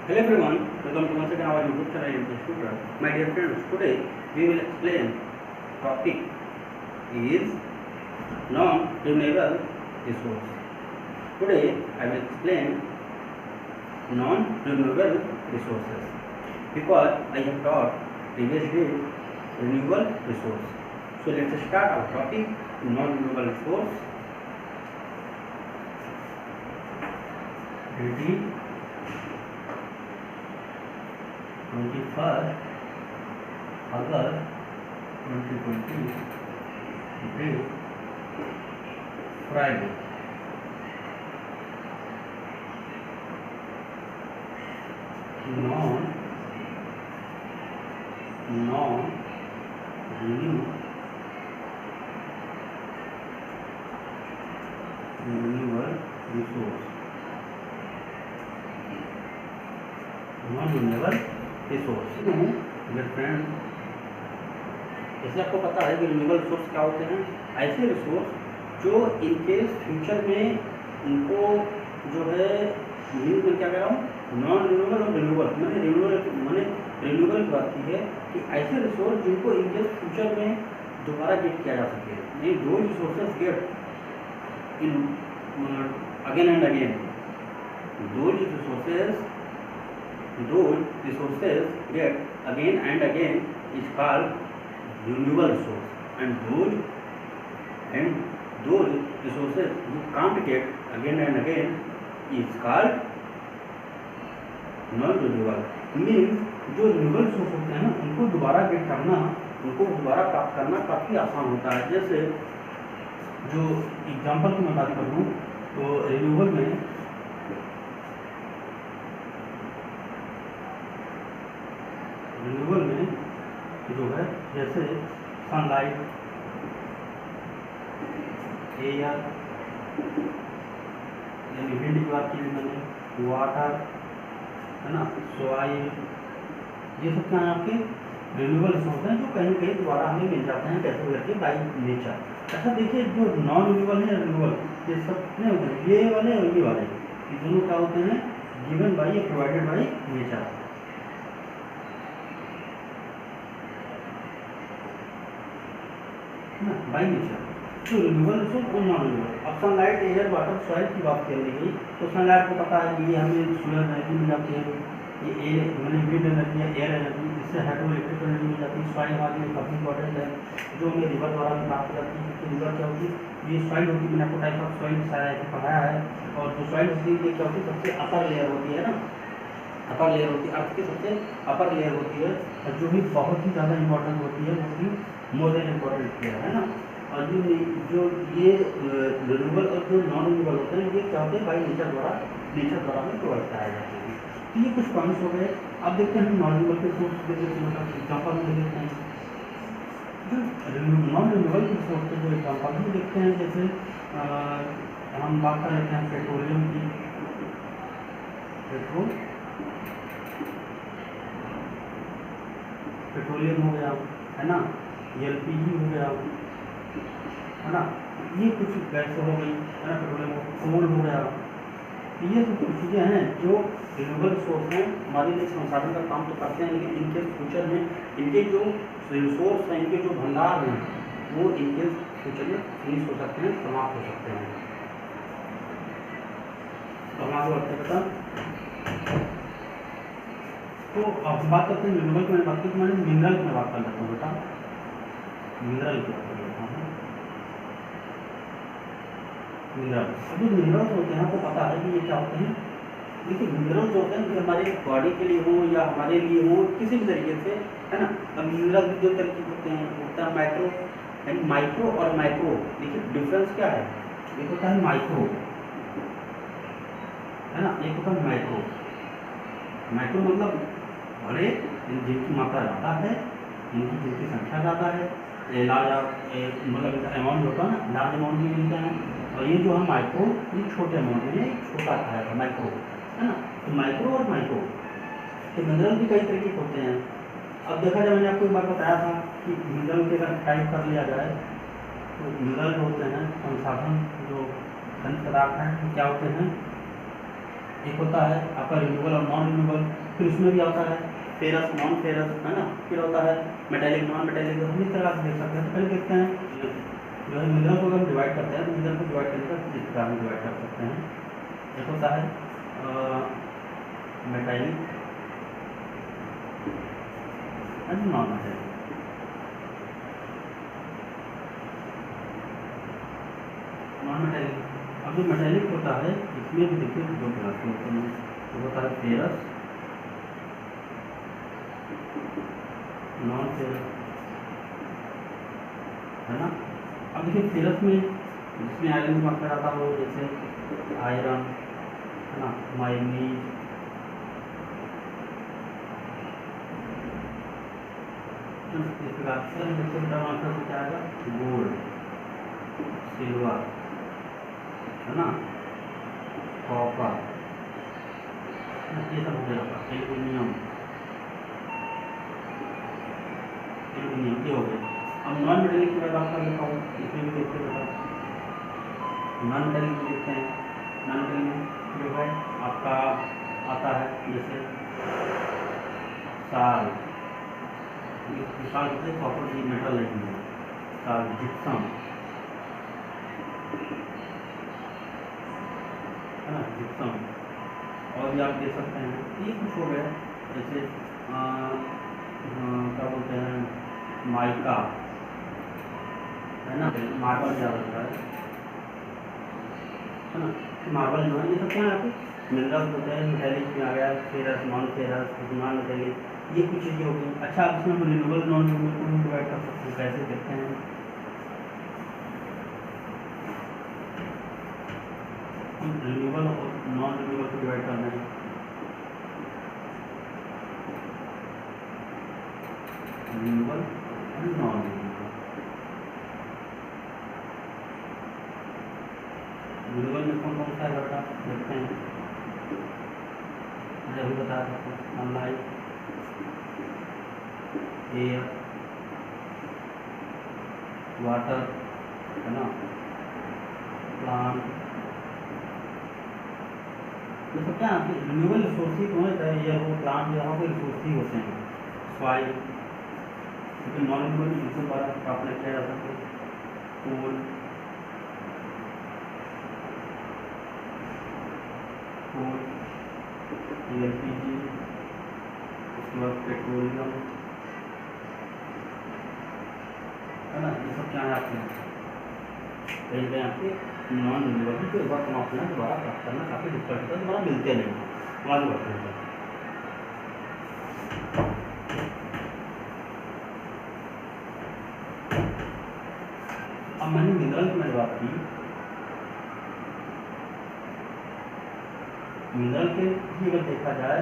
Hello everyone, welcome to once again our YouTube channel English Tutor. My dear friends, today we will explain topic is non-renewable resource. Today I will explain non-renewable resources because I have taught previously renewable resource. So let's start our topic non-renewable resource. Ready? 21 August 2020 date Friday. Non-renewable resource. Non-renewable resource मेरे friend, जैसे आपको पता है कि renewable resource क्या होते हैं, ऐसे रिसोर्स जो इनके फ्यूचर में उनको जो है मैं क्या कह रहा हूँ नॉन रिन्यूएबल और रिन्यूएबल मैंने रिन्यूएबल की बात की है कि ऐसे रिसोर्स जिनको इनके फ्यूचर में दोबारा गेट किया जा सके, नहीं दो resources get in again and again, those resources get again and again is called renewable resource, and those resources you can't get again and again is called non-renewable. Means जो renewable resource होते हैं ना उनको दोबारा gate करना, उनको दोबारा प्राप्त करना काफ़ी आसान होता है। जैसे जो एग्जांपल की मैं बात करूँ तो रिन्यूएबल में जो है जैसे सनलाइट, एयर यानी विंड की बात की मैंने, वाटर है ना, सॉइल, ये सब क्या है आपके रिन्यूएबल रिसोर्स हैं जो कहीं ना कहीं दोबारा हमें मिल जाते हैं कैसे करके बाई नेचर। अच्छा देखिए जो नॉन रिन्यूएबल है रिन्यूएबल ये सब नहीं होते हैं, ये वाले और ये वाले ये दोनों क्या होते हैं गिवन बाई या provided by nature. By nature तो रिन्यूएबल रिसोर्स और नॉन रिन्यूएबल। अब सनलाइट, एयर, वाटर, सॉइल की बात कर ली तो सनलाइट को पता है कि ये हमें सोलर एनर्जी मिल जाती है, ये एयर मैंने विंड एनर्जी या एयर एनर्जी, इससे हाइड्रो इलेक्ट्रिक एनर्जी मिल जाती है। सॉइल हमारे लिए काफ़ी इंपॉर्टेंट है जो हमें रिवर द्वारा भी प्राप्त करती है। तो रिवर क्या होती है, ये सॉइल होती है, मैंने आपको टाइप ऑफ सॉइल सारा ऐसे पढ़ाया है। और जो सॉइल होती है ये क्या होती है सबसे अपर लेयर होती है ना, अपर लेयर होती है, अर्थ की सबसे अपर लेयर होती है और जो भी बहुत ही ज़्यादा इंपॉर्टेंट होती है वो भी मोर देन इम्पोर्टेंट लेयर है ना। और जो ये रिन्यूएबल और जो नॉन रिन्यूएबल होते हैं ये क्या होते हैं बाई नेचर द्वारा में प्रोवाइड कराए जाते हैं। तो ये कुछ पॉइंट्स हो गए। अब देखते हैं नॉन रिन्यूएबल के सोर्स मतलब एग्जाम्पल में देखते हैं। जो नॉन रिन्यूएबल के सोर्स के जो एग्जाम्पल में देखते हैं, जैसे हम बात कर लेते हैं पेट्रोलियम की, पेट्रोलियम हो गया है ना, एलपीजी हो गया है ना, ये कुछ गैस हो गई है ना, पेट्रोलियम कोल हो गया। तो ये सब कुछ चीज़ें हैं जो रिन्यूएबल सोर्स हैं, हमारे लिए संसाधन का काम तो करते हैं, लेकिन इनके फ्यूचर में इनके जो रिसोर्स हैं, इनके जो भंडार हैं वो इनके फ्यूचर में फिनिश हो सकते हैं, समाप्त हो सकते हैं। तो हम आगे बढ़ते बेटा। तो अब बात करते हैं रिन्यूएबल की, मैंने बात की तो मैंने मिनरल की बात कर लेता हूँ बेटा, मिनरल की बात कर लेता हूँ। मिनरल जो मिनरल्स होते हैं आपको पता है कि ये क्या होते हैं। देखिए मिनरल्स होते हैं कि हमारे बॉडी के लिए हो या हमारे लिए हो किसी भी तरीके से है ना। अब मिनरल भी दो तरीके होते हैं, होता है माइक्रो यानी माइक्रो और माइक्रो। देखिए डिफरेंस क्या है, एक होता है माइक्रो है ना, एक होता है माइक्रो। माइक्रो मतलब बड़े जिनकी मात्रा ज़्यादा है, जिनकी संख्या ज़्यादा है, लार्ज मतलब अमाउंट होता है ना, लार्ज अमाउंट में मिलता है। और ये जो है माइक्रो ये छोटे अमाउंट में छोटा है माइक्रो है ना। तो माइक्रो और माइक्रो तो मिनरल भी कई तरीके के होते हैं। अब देखा जाए मैंने आपको एक बार बताया था कि मिनरल के अगर टाइप कर लिया जाए तो मिनरल होते हैं संसाधन जो खनिज पदार्थ हैं क्या होते हैं एक होता है आपका रिन्यूएबल और नॉन रिन्यूएबल, फिर उसमें भी आता है फेरस नॉन फेरस, है ना, फिर होता है मेटेलिक नॉन मेटेलिक, हम इस तरह से देख सकते हैं। तो पहले देखते हैं जो है मिनरल को हम डिवाइड करते हैं, मिनरल को डिवाइड करने का इस तरह हम डिवाइड कर सकते हैं। एक होता है metallic and non metallic. Non metallic, अब जो मेटेलिक होता है इसमें भी देखिए दो क्लास होते हैं, तो होता है फेरस नॉन फेरस, है ना। अब देखिए फेरस में जिसमें आयरन की मात्रा आता हो, जैसे आयरन, है ना, मैग्नीज, इस प्रकार से मात्रा से क्या आएगा, गोल्ड, सिल्वर, है ना, कॉपर, ये सब हो जाएगा, एल्यूमिनियम, एल्यूमिनियम ये हो गया। अब नॉन मेटेलिक की बात कर लेता हूँ, इसमें भी देखते हैं नॉन मेटेलिक में देखते हैं। नॉन मेटेलिक में जो है आपका आता है जैसे साल, साल से कॉपर की मेटल नहीं है, साल, जिप्सम, है ना, जिप्सम, और भी आप देख सकते हैं। ये कुछ हो गया, जैसे क्या बोलते हैं, माइका, है ना, मार्बल ज़्यादा होता है ना, मार्बल जो है ये सब क्या है आपके मिनरल होते हैं। मेटेलिक में आ गया ferrous, non ferrous, non metallic, ये कुछ चीज़ें हो गई। अच्छा, अब इसमें हम रिन्यूएबल नॉन रिन्यूएबल को डिवाइड कर सकते हैं, कैसे देखते हैं, हम रिन्यूएबल और नॉन रिन्यूएबल को डिवाइड करना है। Renewable and non renewable, renewable में कौन कौन सा है बेटा देखते हैं, मैं अभी बता सकता हूँ, सनलाइट, एयर, वाटर, है ना, प्लांट, ये सब क्या है रिन्यूएबल रिसोर्स ही होने चाहिए, या वो प्लांट जो है रिसोर्स ही होते हैं। सॉइल, क्योंकि नॉन रिन्यूएबल जिसके द्वारा आपने किया जा सके, कोल, एलपीजी, उसके बाद पेट्रोलियम, है ना, ये सब क्या है आपके कहीं कहीं आपके नॉन रिन्यूएबल को एक बार समाप्त करना दोबारा प्राप्त करना काफ़ी डिफिकल्ट होता है, दोबारा मिलते नहीं, आगे बढ़ते हैं। अब मैंने मिनरल की मैंने बात की, मिनरल के भी अगर देखा जाए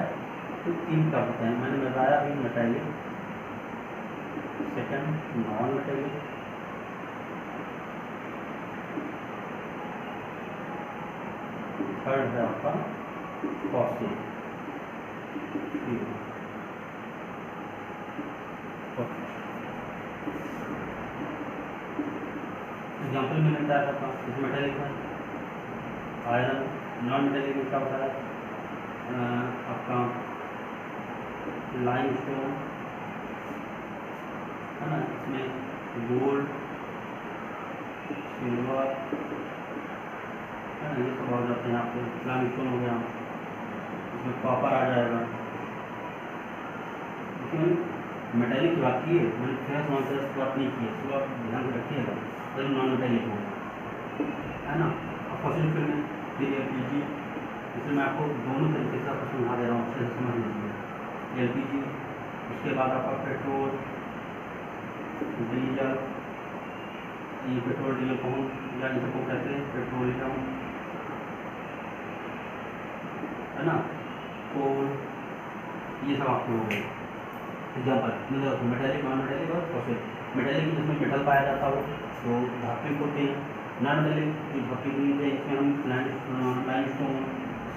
तो तीन का होते हैं, मैंने बताया अभी metallic, second non metallic, third है आपका फॉस्फेट। एग्जाम्पल मैंने बताया था इसमें मेटेलिक है आयरन, नॉन मेटेलिक में क्या होता है आपका लाइमस्टोन, है ना, इसमें गोल्ड, सिल्वर, है ना, ये सब आ जाते हैं आपके। लाइमस्टोन हो गया, इसमें कॉपर आ जाएगा। इसमें मेटेलिक की बात की है, मैंने फेरस नॉन फेरस की बात नहीं की है, तो आप ध्यान रखिएगा, तो नॉन मेटेलिक होगा, है ना। अब फॉसिल फ्यूल में फिर एलपीजी, इसमें मैं आपको दोनों तरीके से आपको समझा दे रहा हूँ, अच्छे से समझ लीजिए। एलपीजी, उसके बाद आपका पेट्रोल, डीजल, ये पेट्रोल डीजल को या इनको कहते हैं पेट्रोलियम, है ना, कोल, ये सब आपको हो गए एग्जाम्पल। मेटेलिक, नॉन मेटेलिक और फॉस्फेट। मेटेलिक जिसमें मेटल पाया जाता हो तो धात्विक होते हैं, नॉन मेटेलिक जो धात्विक नहीं है, इसमें हम लाइमस्टोन,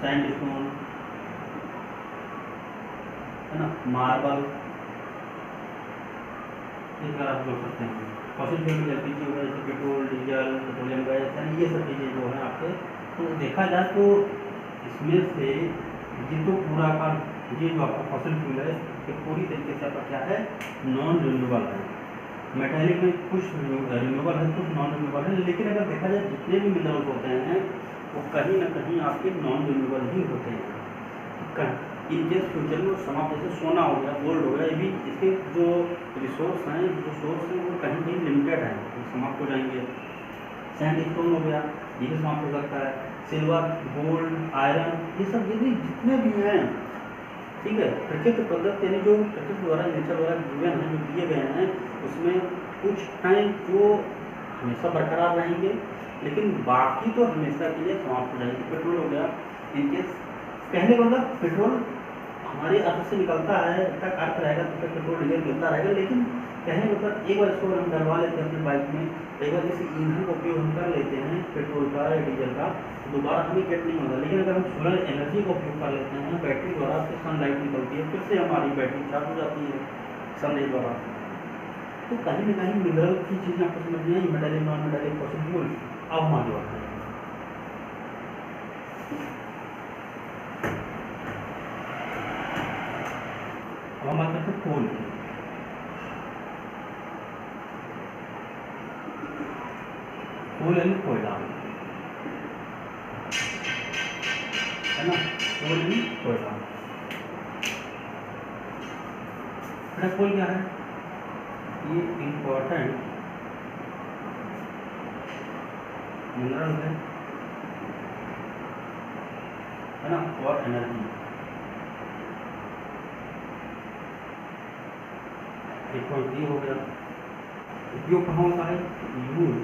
सैंडस्टोन, है ना, मार्बल, इस तरह आप जोड़ सकते हैं। फॉसिल फ्यूल में एलपीजी हो गया, जैसे पेट्रोल, डीजल, पेट्रोलियम गैस, यानी ये सब चीज़ें जो है आपके, तो देखा जाए तो इसमें से ये तो पूरा का ये जो आपका फॉसिल फ्यूल है ये पूरी तरीके से आपका क्या है, नॉन रिन्यूएबल है। मेटालिक में कुछ रिन्यूएबल है, कुछ नॉन रिन्यूएबल है, लेकिन अगर देखा जाए जितने भी मिनरल्स होते हैं वो कहीं ना कहीं आपके नॉन रिन्यूएबल ही होते हैं। इनके फ्यूचर में समाप्त, जैसे सोना हो गया, गोल्ड हो गया, ये भी इसके जो रिसोर्स हैं, जो सोर्स हैं वो कहीं कहीं लिमिटेड है, वो समाप्त हो जाएंगे। सैंडस्टोन हो गया, ये भी समाप्त हो सकता है। सिल्वर, गोल्ड, आयरन, ये सब यदि जितने भी हैं, ठीक है, प्रकृति प्रदत्त यानी जो प्रकृति द्वारा नेचर द्वारा गिवन हैं, जो दिए गए हैं, उसमें कुछ हैं जो हमेशा बरकरार रहेंगे, लेकिन बाकी तो हमेशा के लिए समाप्त हो जाएंगे। पेट्रोल हो गया, इनकेस कहने का मतलब पेट्रोल हमारे अर्थ से निकलता है, जब तक अर्थ रहेगा तब तक पेट्रोल डीजल मिलता रहेगा, लेकिन कहने का मतलब एक बार इसको हम डलवा लेते हैं अपनी बाइक में, एक बार इस ईंधन का उपयोग हम कर लेते हैं पेट्रोल का या डीजल का, तो दोबारा हमें गेट नहीं होता। लेकिन अगर हम सोलर एनर्जी का उपयोग कर लेते हैं, बैटरी द्वारा फिर सनलाइट निकलती है, फिर से हमारी बैटरी चार्ज हो जाती है सनलाइट द्वारा। तो कहीं ना कहीं मिनरल की चीज़ें आपको समझ में आई, metallic non metallic fossil fuel. अब हम आगे बढ़ते हैं। हम बात करते हैं कोल की। कोल यानी कोयला, है ना, कोल यानी कोयला। बेटा कोल क्या है, ये इम्पोर्टेंट मिनरल है ना, और एनर्जी। एक पॉइंट ये हो गया। उपयोग कहाँ होता है, यूज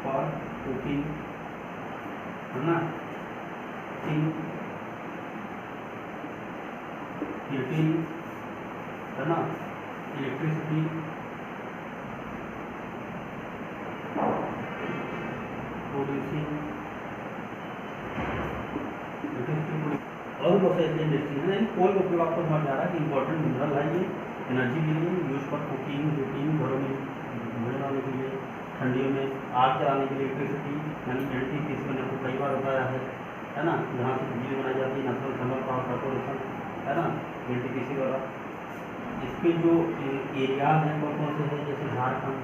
फॉर कुकिंग, है ना, हीटिंग, है ना, इलेक्ट्रिसिटी, प्रोड्यूसिंग, और बहुत सारी इंडस्ट्री है। कोल का उपयोग आपको समझ आ रहा है कि इंपॉर्टेंट मिनरल है ये, एनर्जी के लिए, यूज फॉर कुकिंग, हीटिंग, घरों में भोजन बनाने के लिए, ठंडियों में आग जलाने के लिए, इलेक्ट्रिसिटी यानी एनटीपीसी मैंने आपको कई बार बताया है ना, जहाँ से बिजली बनाई जाती है, नेशनल थर्मल पावर कॉर्पोरेशन, है ना, एनटीपीसी द्वारा। इसके जो एरियाज हैं कौन कौन से हैं, जैसे झारखंड,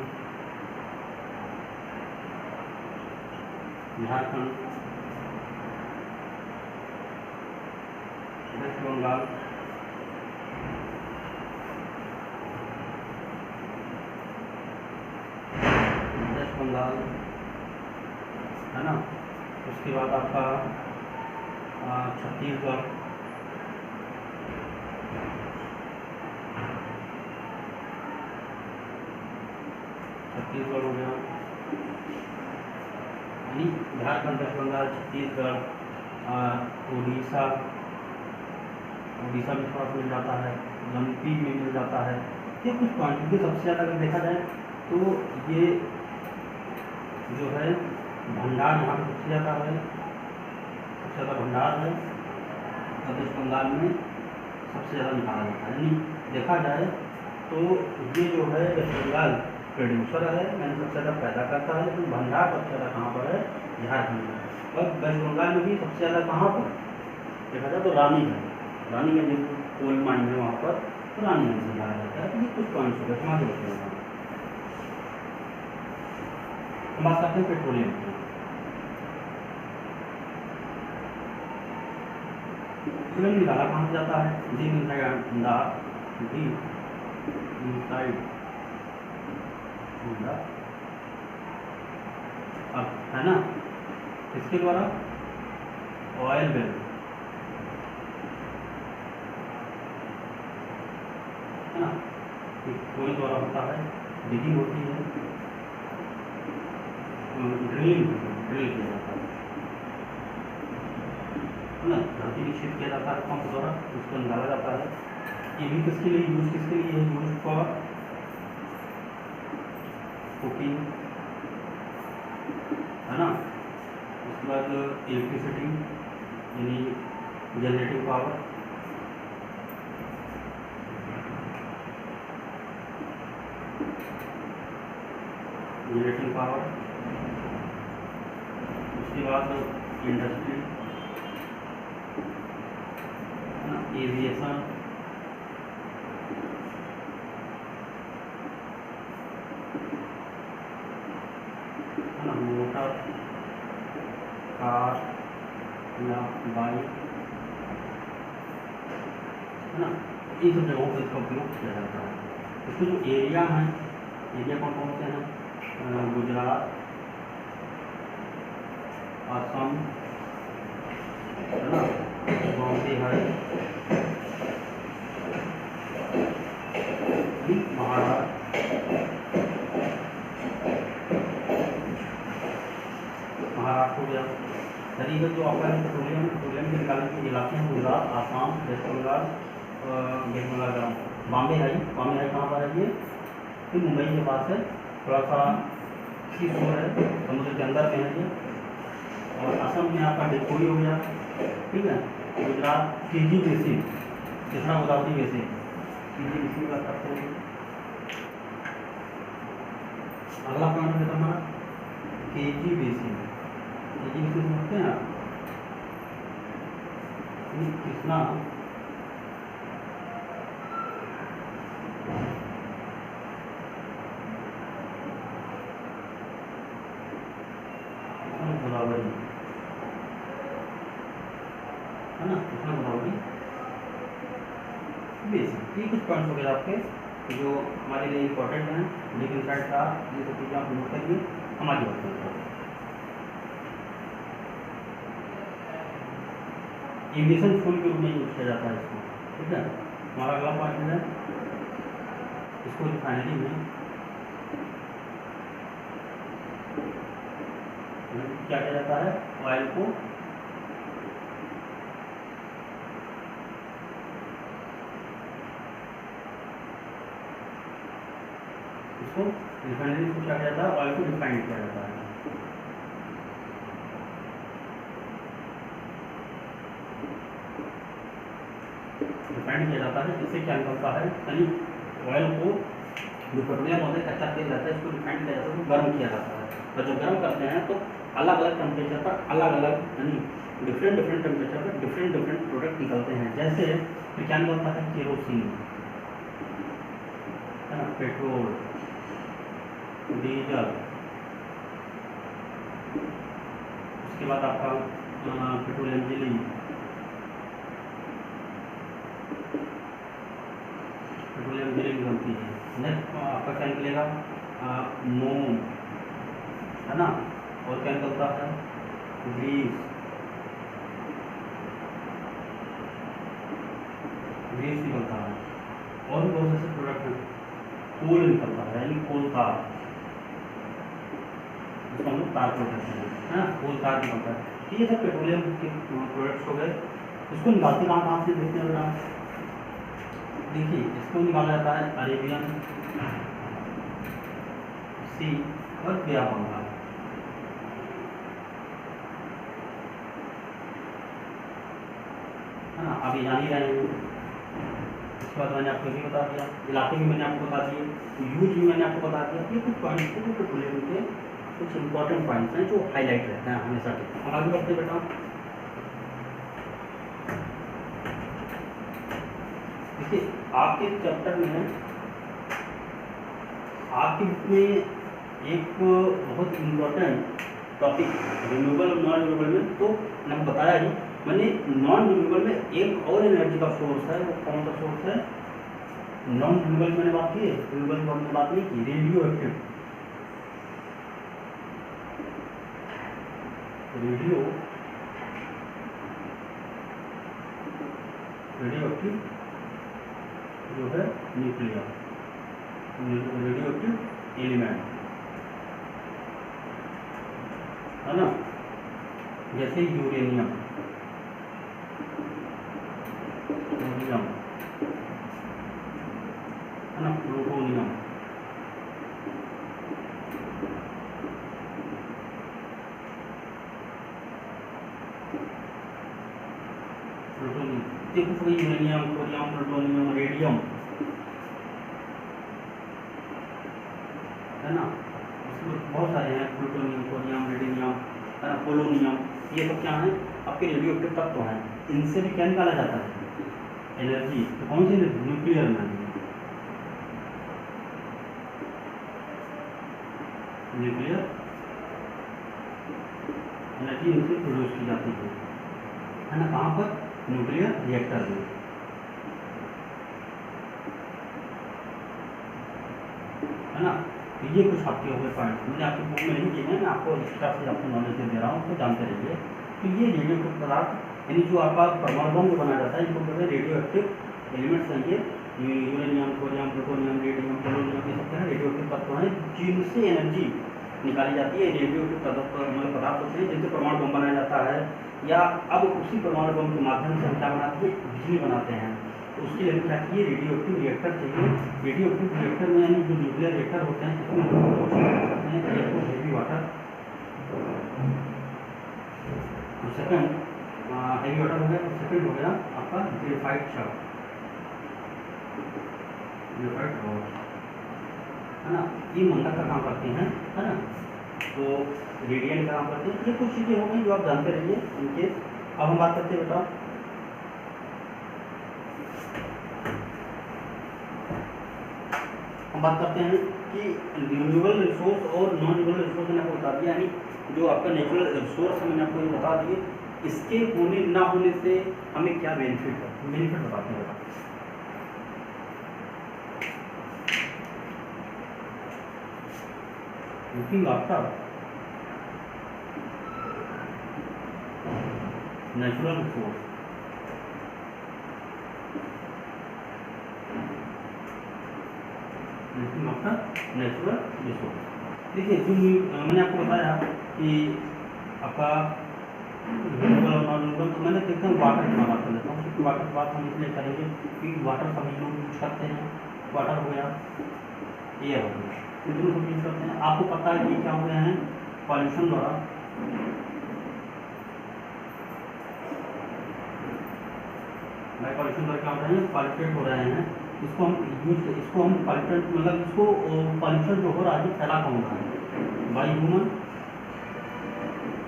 वेस्ट बंगाल, है ना, उसके बाद आपका छत्तीसगढ़, हो गया, यानी झारखंड, वेस्ट बंगाल, छत्तीसगढ़, उड़ीसा भी थोड़ा सा मिल जाता है, एमपी में मिल जाता है। ये कुछ क्वान्टिटी सबसे ज़्यादा अगर देखा जाए तो ये जो है भंडार यहाँ पर सबसे ज़्यादा है, सबसे ज़्यादा भंडार है, और वेस्ट बंगाल में सबसे ज़्यादा निकाला जाता है। यानी देखा जाए तो ये जो है वेस्ट बंगाल प्रोड्यूसर है, मैंने सबसे ज़्यादा पैदा करता है, लेकिन भंडार सबसे ज़्यादा कहाँ पर है, झारखंड में। और वेस्ट बंगाल में भी सबसे ज़्यादा कहाँ पर देखा जाए तो रानीगंज जो कोल माइन है वहाँ पर, तो रानीगंज से निकाला जाता है। तो ये कुछ पॉइंट्स हो गए, समझ होते हैं। हम बात करते हैं पेट्रोलियम की। पेट्रोलियम निकाला कहाँ से जाता है, डीप इनसाइड अब, है ना, इसके द्वारा ऑयल वेल, है ना, कोयल द्वारा होता है, डिगिंग होती है, ड्रिल किया जाता है ना, धरती निक्षेप किया जाता है पंप द्वारा, उसको निकाला जाता है। ये भी किसके लिए यूज, यूज फॉर कुकिंग, है ना। उसके बाद इलेक्ट्रिसिटी यानी जनरेटिंग पावर, उसके बाद इंडस्ट्री, एविएशन, है ना, मोटर, कार या बाइक, है ना, इन सब जगहों पर इसका उपयोग किया जाता है। इसके जो एरिया हैं, एरिया कौन कौन से हैं? गुजरात, असम, है ना, बॉम्बे है, महाराष्ट्र, महाराष्ट्र हो गया। तरीके जो आपका पेट्रोलियम के निकालने के इलाके हैं गुजरात, आसाम, वेस्ट बंगाल, बॉम्बे है। बॉम्बे है कहाँ पर है ये? फिर मुंबई के पास है, थोड़ा सा सी शोर है, समुद्र के अंदर में है ये। और असम में आपका डिगबोई हो गया, ठीक है। Gujarat KG basin, Krishna Godavari basin, KG basin का अर्थ है। अगला पॉइंट है हमारा केजी बेसिन। केजी बेसिन समझते हैं आप? कृष्णा गोदावरी, है ना, कृष्णा गोदावरी बेसिन। ये कुछ पॉइंट्स हो गए आपके जो हमारे लिए इम्पोर्टेंट हैं, लेकिन साइड का ये सब चीज़ें आप नोट करिए, हमारी बात करते हैं। एविएशन फ्यूल के रूप में यूज किया जाता है इसको, ठीक है। हमारा अगला पॉइंट है इसको रिफाइनरी में क्या किया जाता है? ऑयल को इसको रिफाइनरी को क्या किया जाता है? ऑयल को रिफाइन किया जाता है। रिफाइंड किया जाता है, इससे क्या निकलता है? यानी ऑयल को, जो पेट्रोलियम होता है, कच्चा तेल रहता है, इसको रिफाइंड किया जाता है, उसको गर्म किया जाता है। और जब गर्म करते हैं तो अलग अलग टेम्परेचर पर अलग अलग, यानी डिफरेंट टेम्परेचर पर डिफरेंट प्रोडक्ट निकलते हैं। जैसे फिर क्या निकलता है? केरोसिन, है ना, पेट्रोल, डीजल, उसके बाद आपका पेट्रोलियम जेली, पेट्रोलियम जेली निकलती है। नेक्स्ट आपका क्या निकलेगा? मोम, है ना, और क्या निकलता है? ग्रीस, ग्रीस निकलता है। और भी बहुत ऐसे प्रोडक्ट हैं। कोल निकलता है, यानी कोल तार, इसको हम लोग तार प्रोडक्ट हैं, है ना, कोल तार निकलता है। ये सब पेट्रोलियम के प्रोडक्ट्स हो गए। इसको निकालते कहाँ से देखते हैं? देखिए, इसको निकाला जाता है अरेबियन सी और बे ऑफ बंगाल, है ना। अभी जान ही रहे हैं। इसके बाद मैंने आपको भी बता दिया, इलाके भी मैंने आपको बता दिए, यूज भी मैंने आपको बता दिया। ये कुछ पॉइंट्स थे जो पेट्रोलियम के कुछ इंपॉर्टेंट पॉइंट्स हैं जो हाईलाइट रहते हैं हमेशा के। हम आगे बढ़ते बेटा। देखिए, आपके चैप्टर में, आपकी बुक में एक बहुत इम्पोर्टेंट टॉपिक रिन्यूएबल और नॉन रिन्यूएबल में, तो मैंने बताया ही, मैंने नॉन रिन्यूएबल में एक और एनर्जी का सोर्स है। वो कौन सा सोर्स है? नॉन रिन्यूएबल मैंने बात की है, रिन्यूएबल की हमने बात नहीं की। रेडियो एक्टिव, रेडियो एक्टिव जो है न्यूक्लियर, रेडियो एक्टिव एलिमेंट, है ना, जैसे यूरेनियम, है ना, प्लूटोनियम, देखो यूरेनियम, थोरियम, प्लूटोनियम, रेडियम, है ना, बहुत सारे हैं, प्लूटोनियम, थोरियम, रेडियम, है ना, पोलोनियम। ये सब क्या है? आपके रेडियो एक्टिव तत्व हैं। इनसे भी क्या निकाला जाता है? एनर्जी, तो कौन सी energy? Nuclear energy. Nuclear energy इनसे प्रोड्यूस की जाती है ना, कहाँ पर? न्यूक्लियर रिएक्टर में, है ना। तो ये कुछ आपके हो गए पॉइंट, मैंने आपकी बुक में नहीं दिए हैं, मैं आपको एक्स्ट्रा से आपको नॉलेज दे रहा हूँ, तो जानते रहिए। तो ये रेडियो एक्टिव पदार्थ यानी जो आपका परमाणु बम जो बनाया जाता है, इनको कहते हैं रेडियो एक्टिव एलिमेंट्स हैं। ये uranium, thorium, plutonium, radium, polonium, ये सब क्या है? रेडियो एक्टिव तत्व हैं जिनसे एनर्जी निकाली जाती है। रेडियो एक्टिव पदार्थ होते हैं जिनसे परमाणु बम बनाया जाता है, या अब उसी परमाणु बम के माध्यम से हम क्या बनाते हैं? बिजली बनाते हैं। तो उसके लिए क्या चाहिए? रेडियो एक्टिव रिएक्टर चाहिए। रेडियो एक्टिव रिएक्टर में यानी जो न्यूक्लियर रिएक्टर होते हैं, इसमें हम दो चीज़ करते हैं, एक तो हेवी वाटर, और सेकंड हेवी वाटर हो गया, और सेकंड हो गया आपका ग्रेफाइट शव, ग्रेफाइट रॉड, है ना। ये मंडक का काम करते हैं, है ना। तो रेडियन का काम करते हैं। ये कुछ चीज़ें हो गई जो आप जानते रहिए इनके। अब हम बात करते हैं, बताओ हम बात करते हैं कि रिन्यूएबल रिसोर्स और नॉन रिन्यूएबल रिसोर्स मैंने आपको बता दिया, यानी जो आपका नेचुरल रिसोर्स है मैंने आपको ये बता दिए, इसके होने ना होने से हमें क्या बेनिफिट है, बेनिफिट बताते हैं। Looking after natural resource, looking after natural resource. देखिए जो मैंने आपको बताया कि आपका रिन्यूएबल और नॉन रिन्यूएबल, तो मैंने देखता हूँ वाटर की बात कर लेता हूँ, क्योंकि वाटर की बात हम इसलिए करेंगे कि वाटर सभी लोग यूज करते हैं। वाटर हो गया, एयर हो गया, ये दोनों सब यूज करते हैं। आपको पता है कि क्या हो रहे हैं? पॉल्यूशन द्वारा पॉल्यूशन द्वारा क्या हो रहे हैं? पॉल्यूटेड हो रहे हैं। इसको हम पॉल्यूटेड मतलब इसको पॉल्यूशन जो हो रहा है फैला कौन रहा है? बाई ह्यूमन,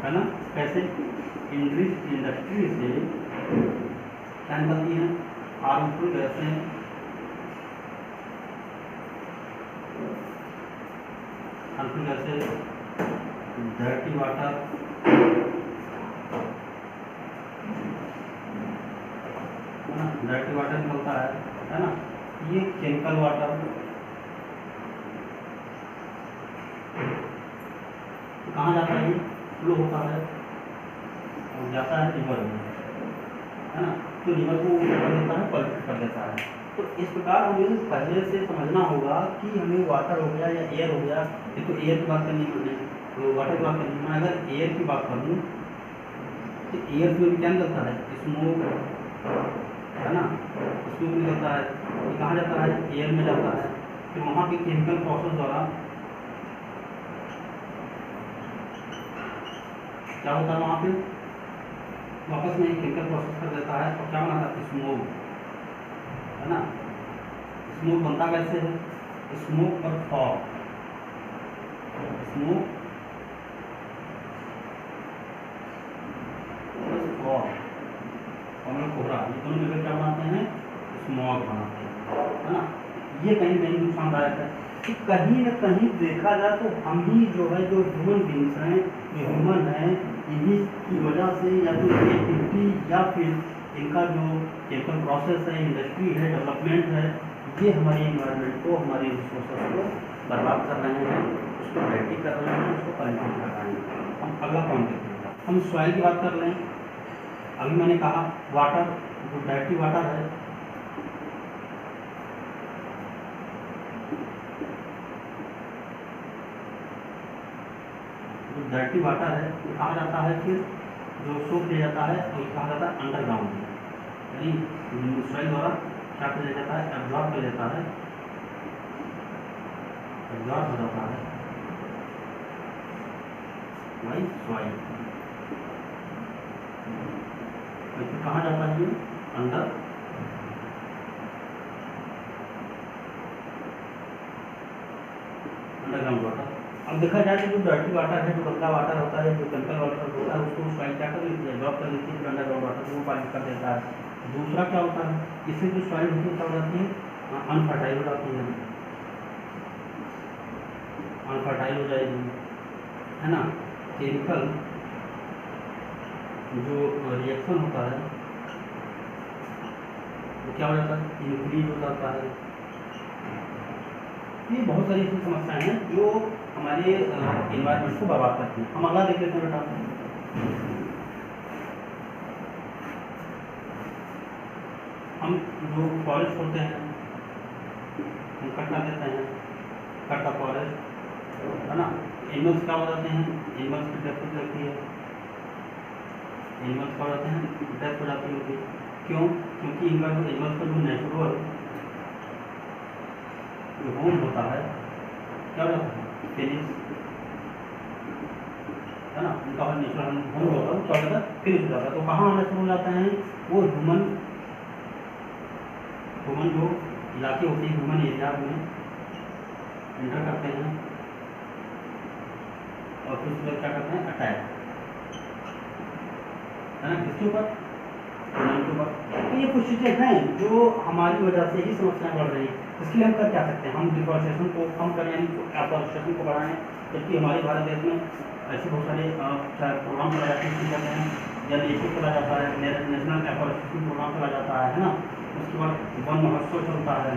है ना। कैसे? इंडस्ट्री से क्या निकलती है? हार्मफुल गैसें, हार्मफुल गैसें, डर्टी वाटर, है ना, डर्टी वाटर निकलता है ना। ये केमिकल वाटर, कहाँ जाता है? ये फ्लो होता है और जाता है रिवर में, है ना। तो रिवर को क्या कर देता है? पॉल्यूट कर देता है। तो इस प्रकार हमें पहले से समझना होगा कि हमें वाटर हो गया या एयर हो गया, ये तो एयर की बात करनी है, तो वाटर की बात करनी है। मैं अगर एयर की बात करूँ तो एयर में भी क्या निकलता है? स्मोक, है ना, स्मोक निकलता है। ये कहाँ जाता है? एयर में जाता है। फिर वहाँ के केमिकल प्रोसेस द्वारा क्या होता है? वहाँ पे वापस में केमिकल प्रोसेस कर देता है और क्या बनाता है? स्मोक, है ना। स्मोक बनता कैसे है? स्मोक और फॉग, स्मोक और फॉग और कोहरा, ये दोनों मिलकर क्या बनाते हैं? स्मॉग बनाते हैं, है ना। ये कहीं कहीं नुकसानदायक है। कि कहीं न कहीं देखा जाए तो हम ही जो है, जो ह्यूमन बींग्स हैं, जो ह्यूमन हैं, इन्हीं की वजह से या तो एक्टिविटी या फिर इनका जो केमिकल प्रोसेस है, इंडस्ट्री है, डेवलपमेंट है, ये हमारी एनवायरनमेंट को, हमारी रिसोर्सेज को बर्बाद कर रहे हैं, उसको डर्टी कर रहे हैं, उसको पॉल्यूट कर रहे हैं। हम अगला पॉइंट देखते हैं, हम सॉइल की बात कर लें। अभी मैंने कहा वाटर, जो डर्टी वाटर है, जो डर्टी वाटर है वो कहाँ जाता है? फिर जो सोख ले जाता है तो कहा जाता है अंडरग्राउंड, यानी सॉइल द्वारा क्या कर लिया जाता है? एब्जॉर्ब कर लेता है, एब्जॉर्ब हो जाता है वही सॉइल। तो कहाँ जाता है? ये अंडरग्राउंड वाटर। अब देखा जाए तो जो डर्टी वाटर है, जो गंदा वाटर होता है, जो केमिकल वाटर होता है, उसको सॉइल क्या कर लेती है? एब्जॉर्ब कर लेती है। फिर अंडरग्राउंड वाटर को पानी कर देता है, दूसरा क्या होता है, इससे जो सॉइल होती है क्या हो जाती है, अनफर्टाइल हो जाती है, अनफर्टाइल हो जाएगी, है ना। केमिकल जो रिएक्शन होता है वो क्या हो जाता है, इंक्रीज हो जाता है। ये बहुत सारी ऐसी समस्याएं हैं जो हमारे एनवायरनमेंट को बर्बाद करती हैं। हम अगला देख लेते हैं बेटा। हम जो फॉरेस्ट होते हैं हम कटना देते हैं, कट द फॉरेस्ट, है ना। एनिमल्स क्या हो जाते हैं, एनिमल्स की डेथ हो जाती है, एनिमल्स क्या हो जाते हैं, डेथ हो जाती होगी। क्यों? क्योंकि इनका जो एनिमल्स का जो नेचुरल जो होम होता है क्या हो जाता है, फिनिश, है ना। उनका नेचुरल होम जो होता है वो क्या हो जाता है, फिनिश हो जाता है। तो कहाँ आना शुरू हो जाते हैं, वो ह्यूमन जो इलाके होते हैं, ह्यूमन एरिया में एंटर करते हैं और फिर उसके बाद क्या करते हैं, अटैक, है ना, किसके ऊपर, ह्यूमन के ऊपर। तो ये कुछ चीज़ें हैं जो हमारी वजह से ही समस्याएं बढ़ रही हैं। इसके लिए हम कर क्या सकते हैं, हम डिफॉरेस्टेशन को कम करें, यानी एफॉरेस्टेशन को बढ़ाएं। जबकि हमारे भारत देश में ऐसे बहुत सारे प्रोग्राम चलाए जाते हैं, कहते हैं जल एक चला जाता है, नेशनल एफॉरेस्टेशन प्रोग्राम चला जाता है ना। उसके बाद वन महोत्सव चलता है।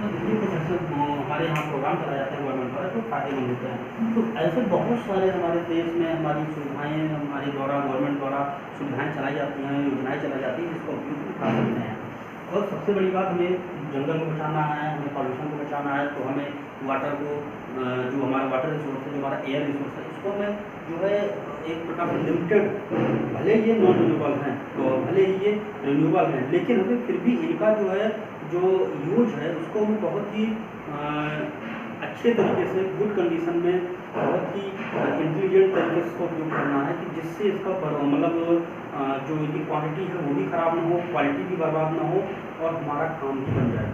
ये कुछ ऐसे हमारे यहाँ प्रोग्राम चलाए जाते हैं गवर्नमेंट द्वारा जो फायदेमंद होते हैं। तो ऐसे बहुत सारे हमारे देश में हमारी सुविधाएँ हमारे द्वारा गवर्नमेंट द्वारा सुविधाएँ चलाई जाती हैं, योजनाएँ चलाई जाती हैं जिसको उपयोग उठा सकते हैं। और सबसे बड़ी बात, हमें जंगल को बचाना है, हमें पॉल्यूशन को बचाना है, तो हमें वाटर को जो हमारा वाटर रिसोर्स है, जो हमारा एयर रिसोर्स है, इसको हमें जो है एक प्रकार से लिमिटेड, भले ये नॉन रिन्यूएबल हैं तो भले ही ये रिन्यूएबल हैं, लेकिन हमें फिर भी इनका जो है जो यूज है उसको हमें बहुत ही अच्छे तरीके से, गुड कंडीशन में, बहुत ही इंटेलिजेंट तरीके से इसका उपयोग करना है कि जिससे इसका मतलब जो इनकी क्वांटिटी है वो भी ख़राब ना हो, क्वालिटी भी बर्बाद ना हो और हमारा काम भी बन जाए।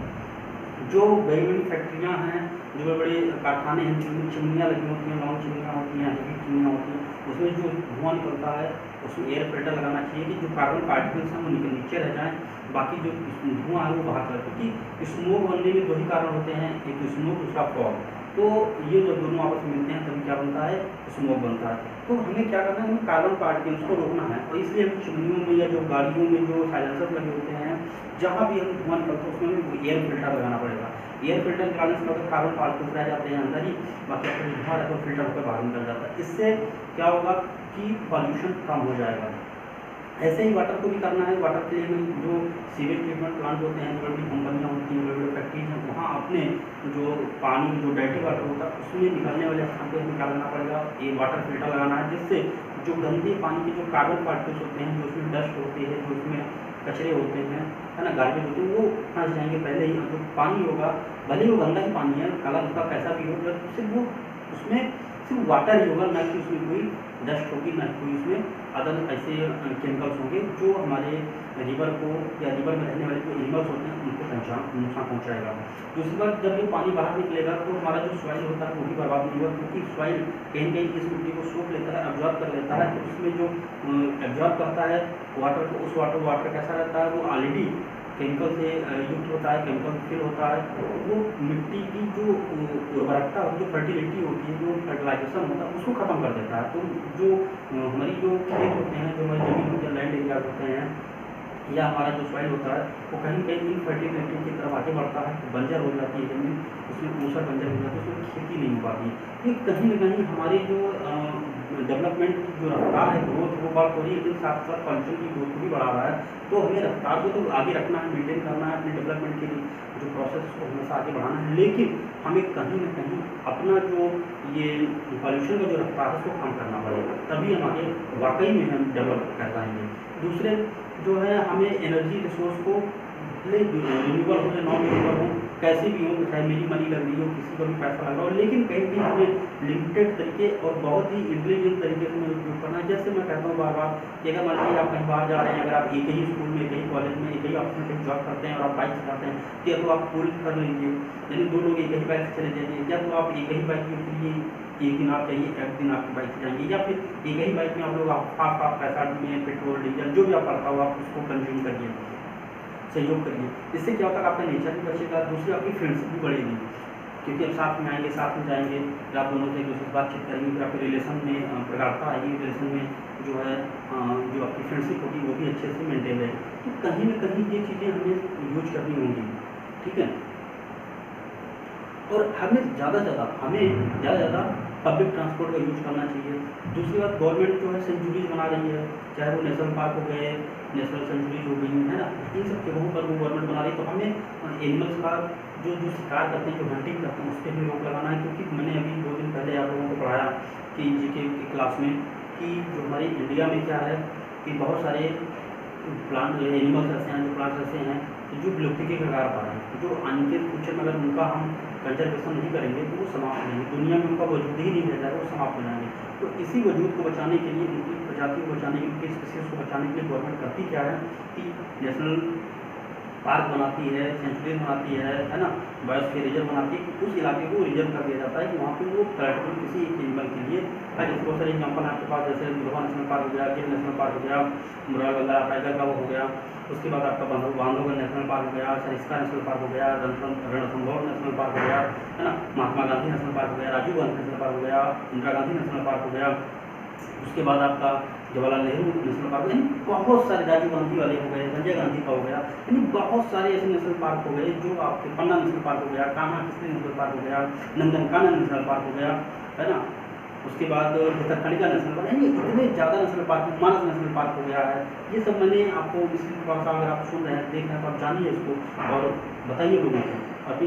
जो बड़ी बड़ी फैक्ट्रियाँ हैं, जो बड़े बड़े कारखाने हैं, चिमनियाँ लगी होती हैं, लॉन्ग चिमनियाँ होती हैं, हेवी चिमनियाँ होती हैं, उसमें जो धुआं निकलता है उसमें एयर फिल्टर लगाना चाहिए कि जो कार्बन पार्टिकल्स हैं वो नीचे रह जाएँ, बाकी जो धुआं है वो बाहर चले। क्योंकि स्मोक बनने में दो ही कारण होते हैं, एक स्मोक, दूसरा फॉग। तो ये जब दोनों आपस में मिलते हैं तभी क्या बनता है, स्मोक बनता है। तो हमें क्या करना है, हमें कार्बन पार्टिकल्स को रोकना है। और इसलिए हम चिमनियों में या जो गाड़ियों में जो साइलेंसर लगे होते हैं, जहाँ भी हम धुआं निकलता है उसमें हमें एयर फिल्टर लगाना पड़ेगा। एयर फिल्टर लगाने से मतलब कार्बन पार्टिकल्स रह जाते हैं अंदर ही, बाकी अपने धुआं रहता है फिल्टर होकर बाहर निकल जाता है। इससे क्या होगा कि पॉल्यूशन कम हो जाएगा। ऐसे ही वाटर को भी करना है। वाटर के लिए हमें जो सीवेज ट्रीटमेंट प्लांट होते हैं, बड़ी बड़ी कंपनियाँ होती हैं, बड़े बड़े फैक्ट्रीज हैं, वहाँ अपने जो पानी जो डायरेक्ट वाटर होता है उसमें निकलने वाले स्थान पर हमें क्या करना पड़ेगा, ये वाटर फिल्टर लगाना है, जिससे जो गंदे पानी के जो कार्बन पार्टिकल्स होते हैं, जो उसमें डस्ट होती है, जो उसमें कचरे होते हैं, है ना, गार्बेज होते हैं, वो फंस जाएंगे पहले ही। जो पानी होगा, भले ही वो गंदा ही पानी है, कलर उसका कैसा भी हो, सिर्फ वो उसमें सिर्फ वाटर ही होगा, ना कि उसमें कोई डस्ट होगी, ना कोई उसमें अदर ऐसे केमिकल्स होंगे जो हमारे रिवर को या रिवर में रहने वाले जो एनिमल्स होते हैं उनको नुकसान पहुँचाएगा। दूसरी बात, जब ये पानी बाहर निकलेगा तो हमारा जो सॉइल होता है वो भी बर्बाद नहीं होगा, क्योंकि सॉइल कहीं कहीं इस मिट्टी को सोख लेता है, एब्जॉर्ब कर लेता है। तो उसमें जो एब्जॉर्ब करता है वाटर को, उस वाटर कैसा रहता है, वो ऑलरेडी केमिकल से युक्त होता है, केमिकल फिल होता है। वो मिट्टी की जो उर्वरकता होती है, जो फर्टिलिटी होती है, जो फर्टिलाइजेशन होता है उसको ख़त्म कर देता है। तो जो हमारी जो खेत होते हैं, जो हमारी ज़मीन होती है, लैंड एरिया होते हैं, या हमारा जो सॉइल होता है वो कहीं कहीं इनफर्टिलिटी की तरफ आगे बढ़ता है, तो बंजर हो जाती है ज़मीन, उसमें ऊसर बंजर हो जाती है, उसमें खेती नहीं हो पाती। ये कहीं ना कहीं हमारी जो डेवलपमेंट की जो रफ्तार है, ग्रोथ, वो बढ़ हो रही है, लेकिन साथ साथ पॉल्यूशन की ग्रोथ को भी बढ़ा रहा है। तो हमें रफ्तार को तो आगे रखना है, मेंटेन करना है, अपने डेवलपमेंट के लिए जो प्रोसेस को हमेशा आगे बढ़ाना है, लेकिन हमें कहीं ना कहीं अपना जो ये पॉल्यूशन का जो रफ्तार है उसको कम करना पड़ेगा, तभी हम आगे वाकई में हम डेवलप कर पाएंगे। दूसरे जो है, हमें एनर्जी रिसोर्स को रिन्यूएबल हो या नॉन रिन्यूएबल हो, कैसे भी हो, चाहे मेरी मनी लग रही हो, किसी को भी पैसा लग रहा हो, लेकिन कहीं भी हमें लिमिटेड तरीके और बहुत ही इंटेलिजेंट तरीके से उपयोग करना है। जैसे मैं कहता हूँ बार बार कि अगर मान लीजिए आप कहीं बाहर जा रहे हैं, अगर आप एक ही स्कूल में, एक ही कॉलेज में, एक ही ऑफिस में जॉब करते हैं और आप बाइक चलाते हैं, तो या तो आप पूरी कर लीजिए, यानी दो लोग एक ही बाइक से चले जाइए, या तो आप एक ही बाइक के लिए एक दिन आप चाहिए, एक दिन आपकी बाइक से जाएंगे, या फिर एक ही बाइक में आप लोग हाफ हाफ पैसा में पेट्रोल डीजल जो भी आप पड़ता हो आप उसको कंज्यूम करिए, सहयोग करिए। इससे क्या होता है आपका नेचर भी बचेगा, दूसरी आपकी फ्रेंडशिप भी बढ़ेगी, क्योंकि अब साथ में आएंगे, साथ में जाएंगे, फिर आप दोनों से एक दूसरे से बातचीत करेंगे, फिर आपके रिलेशन में प्रगाढ़ता आएगी, रिलेशन में जो है जो आपकी फ्रेंडशिप होगी वो भी अच्छे से मेंटेन रहेगी। तो कहीं ना कहीं ये चीज़ें हमें यूज करनी होंगी, ठीक है। और हमें ज़्यादा पब्लिक ट्रांसपोर्ट का यूज करना चाहिए। दूसरी बात, गवर्नमेंट जो है सेंचुरीज बना रही है, चाहे वो नेशनल पार्क हो गए, नेशनल सेंचुरीज हो गई, है ना, इन सब जगहों पर वो गवर्नमेंट बना रही है। तो हमें एनिमल्स का जो शिकार करते हैं, जो हंटिंग करते हैं, उस पर भी रोक लगाना है। क्योंकि मैंने अभी 2 दिन पहले आप लोगों को पढ़ाया कि जीके की क्लास में कि जो हमारी इंडिया में क्या है कि बहुत सारे प्लांट एनिमल्स ऐसे हैं, जो प्लांट्स ऐसे हैं जो विलुप्ति के कगार पर हैं, जो आने के फ्यूचर में अगर उनका हम कंजर्वेशन नहीं करेंगे तो वो समाप्त हो जाएंगे, दुनिया में उनका वजूद ही नहीं रह जाएगा, वो समाप्त हो जाएंगे। तो इसी वजूद को बचाने के लिए, उनकी प्रजाति को बचाने के लिए, उनकी स्पीसीज को बचाने के लिए गवर्नमेंट करती क्या है कि नेशनल पार्क बनाती है, सेंचुरी बनाती है ना, बायोस्फीयर रिजर्व बनाती है, कि उस इलाके को रिजर्व कर दिया जाता है कि वहाँ पे वो पर्यटन किसी एक एनिमल के लिए है। जैसे बहुत सारे एग्जाम्पल आपके पास, जैसे बुरहा नेशनल पार्क हो गया, गिर नेशनल पार्क हो गया, मुरागंगा टाइगर का वो हो गया, उसके बाद आपका बांधवगढ़ नेशनल पार्क हो गया, सरिस्का नेशनल पार्क हो गया, रणथंभौर नेशनल पार्क हो गया, है ना, महात्मा गांधी नेशनल पार्क हो गया, राजीव गांधी नेशनल पार्क हो गया, इंदिरा गांधी नेशनल पार्क हो गया, उसके बाद आपका जवाहरलाल नेहरू नेशनल पार्क, यानी बहुत सारे, राजीव गांधी वाले हो गए, संजय गांधी का हो गया, यानी बहुत सारे ऐसे नेशनल पार्क हो गए जो आपके पन्ना नेशनल पार्क हो गया, कान्हा किसली नेशनल पार्क हो गया, नंदनकानन नेशनल पार्क हो गया, है ना, उसके बाद भितरकनिका नेशनल पार्क, यानी इतने ज़्यादा नेशनल पार्क, मानस नेशनल पार्क हो गया है। ये सब मैंने आपको इसलिए थोड़ा सा, अगर आप सुन रहे हैं, देख रहे हैं, तो आप जानिए इसको और बताइए लोगों को। अभी